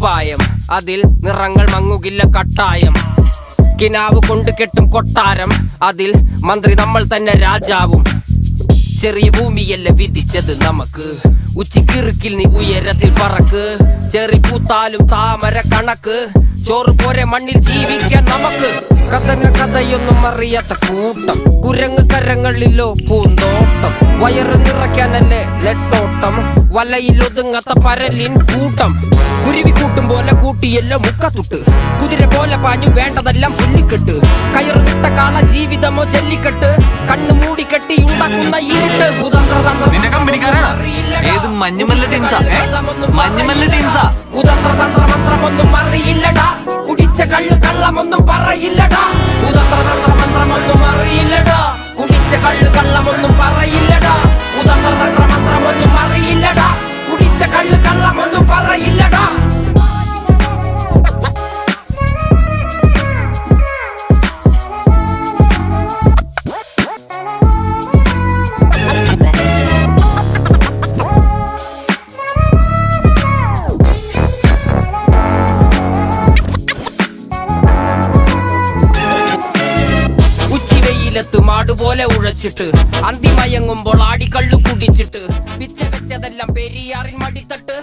കുപ്പായം, അതിൽ നിറങ്ങൾ മങ്ങുകില്ല കട്ടായം. കിനാവ് കൊണ്ട് കെട്ടും കൊട്ടാരം, അതിൽ മന്ത്രി നമ്മൾ തന്നെ രാജാവും. ചെറിയ ഭൂമിയല്ല വിധിച്ചത് നമുക്ക്, ഉച്ചിക്കിറുക്കിൽ നീ ഉയരത്തിൽ പറക്ക്. ചെറി പൂത്താലും താമര കണക്ക്, ചോറ് പോരെ മണ്ണിൽ ജീവിക്കാൻ നമുക്ക്. കഥന കഥയൊന്നും അറിയാത്ത കൂട്ടം, കുരങ്ങ് കരങ്ങളിലോ പൂന്തോട്ടം. വയറ് നിറയ്ക്കാനല്ലേ നെട്ടോട്ടം, വലയിൽ ഒതുങ്ങാത്ത പരലിൻ കൂട്ടം. കുരുവി കൂട്ടും പോലെ കൂട്ടിയല്ലോ മുക്കത്തുട്ട്, കുതിര പോലെ പാഞ്ഞു വേണ്ടതെല്ലാം പുല്ലിക്കെട്ട്. കയറ് വിട്ട കാള ജീവിതമോ ജല്ലിക്കെട്ട്, കണ്ണ് മൂടിക്കെട്ടി ഉണ്ടാക്കുന്ന ഇരുട്ട്. കുതന്ത്രതന്ത്രമന്ത്രമൊന്നും അറിയില്ലടാ, കുടിച്ച കള്ളു കള്ളമൊന്നും പറയില്ലടാ. കുതന്ത്രതന്ത്രമന്ത്രമൊന്നും അറിയില്ലടാ, കുടിച്ച കള്ളു കള്ളമൊന്നും പറയില്ലടാ. കുതന്ത്രതന്ത്രമന്ത്രമൊന്നും അറിയില്ലടാ, കുടിച്ച കള്ളു കള്ളമൊന്നും പറയില്ലടാ. മാടുപോലെ ഉഴച്ചിട്ട് അന്തിമയങ്ങുമ്പോൾ ആടിക്കള്ളു കുടിച്ചിട്ട് പിച്ച വെച്ചതെല്ലാം പെരിയാറിൻ മടിത്തട്ട്.